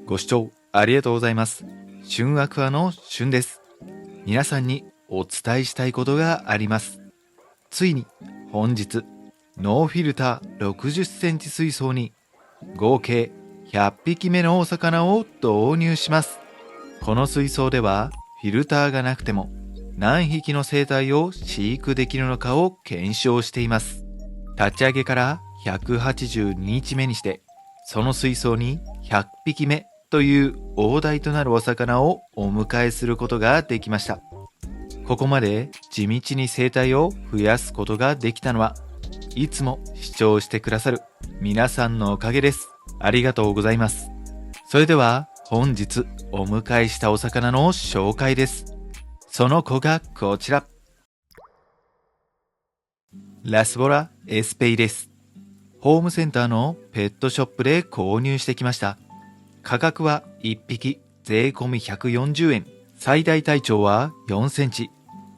ご視聴ありがとうございます。旬アクアの旬です。皆さんにお伝えしたいことがあります。ついに本日、ノーフィルター60センチ水槽に合計100匹目のお魚を導入します。この水槽ではフィルターがなくても何匹の生態を飼育できるのかを検証しています。立ち上げから182日目にして、その水槽に100匹目という大台となるお魚をお迎えすることができました。ここまで地道に生態を増やすことができたのは、いつも視聴してくださる皆さんのおかげです。ありがとうございます。それでは本日お迎えしたお魚の紹介です。その子がこちら。ラスボラエスペイです。ホームセンターのペットショップで購入してきました。価格は1匹税込み140円。最大体長は4センチ。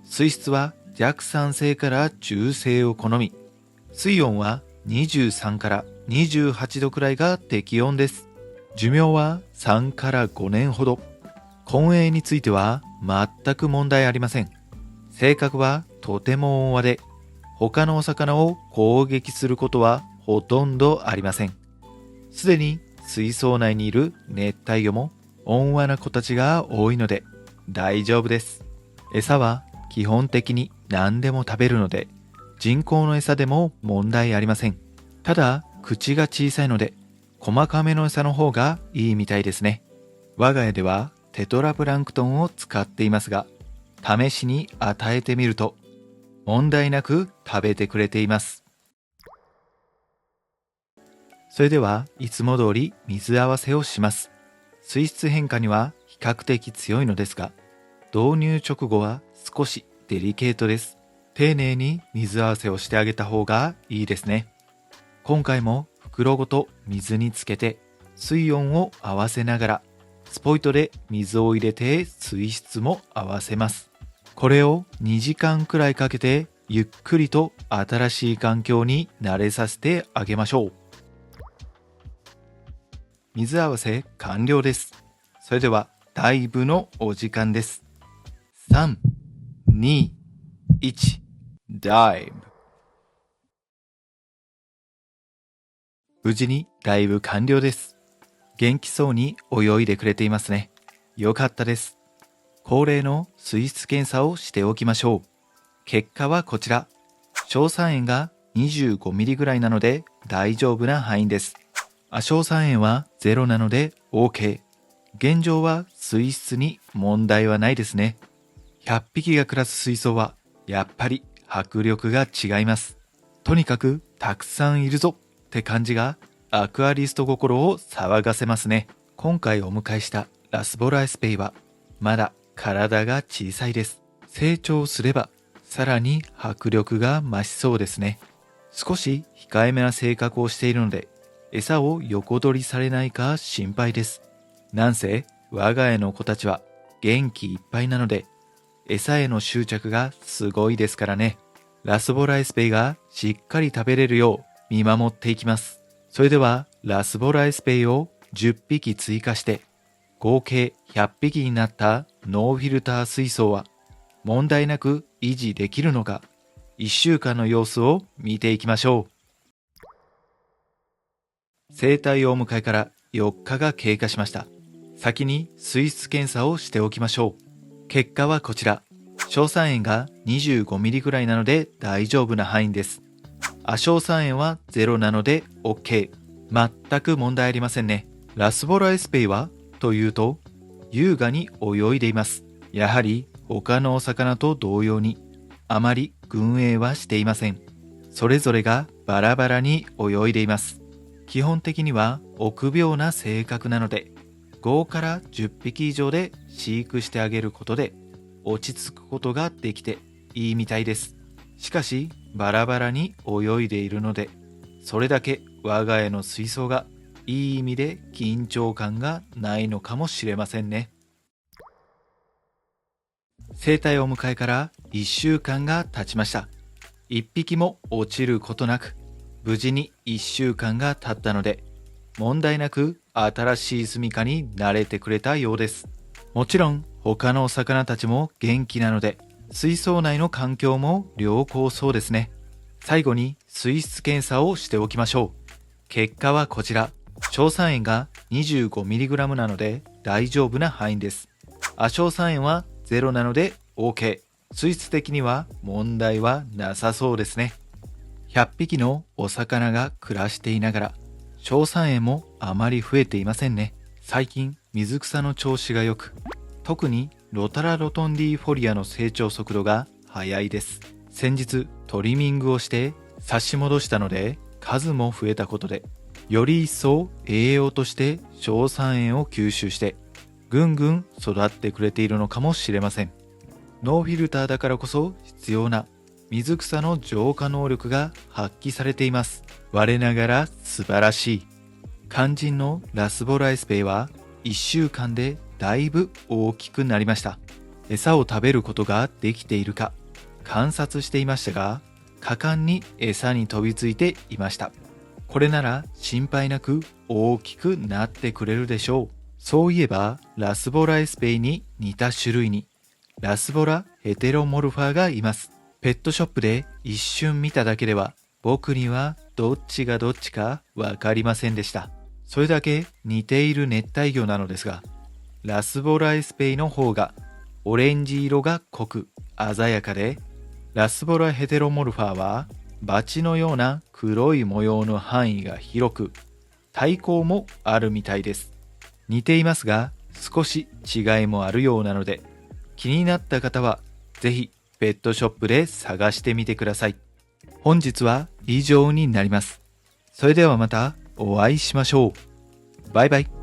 水質は弱酸性から中性を好み。水温は23から28度くらいが適温です。寿命は3から5年ほど。婚栄については全く問題ありません。性格はとても温和で、他のお魚を攻撃することはほとんどありません。すでに水槽内にいる熱帯魚も温和な子たちが多いので大丈夫です。餌は基本的に何でも食べるので、人工の餌でも問題ありません。ただ口が小さいので細かめの餌の方がいいみたいですね。我が家ではテトラプランクトンを使っていますが、試しに与えてみると問題なく食べてくれています。それではいつも通り水合わせをします。水質変化には比較的強いのですが、導入直後は少しデリケートです。丁寧に水合わせをしてあげた方がいいですね。今回も袋ごと水につけて水温を合わせながら、スポイトで水を入れて水質も合わせます。これを2時間くらいかけてゆっくりと新しい環境に慣れさせてあげましょう。水合わせ完了です。それではダイブのお時間です。3、2、1、ダイブ。無事にダイブ完了です。元気そうに泳いでくれていますね。よかったです。恒例の水質検査をしておきましょう。結果はこちら。硝酸塩が25ミリぐらいなので大丈夫な範囲です。亜硝酸塩は0なので OK。現状は水質に問題はないですね。100匹が暮らす水槽はやっぱり迫力が違います。とにかくたくさんいるぞって感じがアクアリスト心を騒がせますね。今回お迎えしたラスボラエスペイはまだ体が小さいです。成長すればさらに迫力が増しそうですね。少し控えめな性格をしているので、餌を横取りされないか心配です。なんせ我が家の子たちは元気いっぱいなので、餌への執着がすごいですからね。ラスボラエスペイがしっかり食べれるよう見守っていきます。それではラスボラエスペイを10匹追加して合計100匹になったノーフィルター水槽は問題なく維持できるのか、1週間の様子を見ていきましょう。生態お迎えから4日が経過しました。先に水質検査をしておきましょう。結果はこちら。硝酸塩が25ミリぐらいなので大丈夫な範囲です。亜硝酸塩は0なので OK。全く問題ありませんね。ラスボラエスペイはというと、優雅に泳いでいます。やはり他のお魚と同様にあまり群泳はしていません。それぞれがバラバラに泳いでいます。基本的には臆病な性格なので、5から10匹以上で飼育してあげることで落ち着くことができていいみたいです。しかしバラバラに泳いでいるので、それだけ我が家の水槽がいい意味で緊張感がないのかもしれませんね。生態お迎えから1週間が経ちました。1匹も落ちることなく無事に1週間が経ったので、問題なく新しい住処に慣れてくれたようです。もちろん他のお魚たちも元気なので、水槽内の環境も良好そうですね。最後に水質検査をしておきましょう。結果はこちら。硝酸塩が 25mg なので大丈夫な範囲です。亜硝酸塩は0なので OK。水質的には問題はなさそうですね。100匹のお魚が暮らしていながら、硝酸塩もあまり増えていませんね。最近水草の調子が良く、特にロタラロトンディフォリアの成長速度が速いです。先日トリミングをして差し戻したので、数も増えたことで、より一層栄養として硝酸塩を吸収してぐんぐん育ってくれているのかもしれません。ノーフィルターだからこそ必要な水草の浄化能力が発揮されています。我ながら素晴らしい。肝心のラスボラエスペイは1週間でだいぶ大きくなりました。餌を食べることができているか観察していましたが、果敢に餌に飛びついていました。これなら心配なく大きくなってくれるでしょう。そういえばラスボラエスペイに似た種類にラスボラヘテロモルファーがいます。ペットショップで一瞬見ただけでは僕にはどっちがどっちかわかりませんでした。それだけ似ている熱帯魚なのですが、ラスボラエスペイの方がオレンジ色が濃く鮮やかで、ラスボラヘテロモルファーはバチのような黒い模様の範囲が広く、体高もあるみたいです。似ていますが少し違いもあるようなので、気になった方はぜひペットショップで探してみてください。本日は以上になります。それではまたお会いしましょう。バイバイ。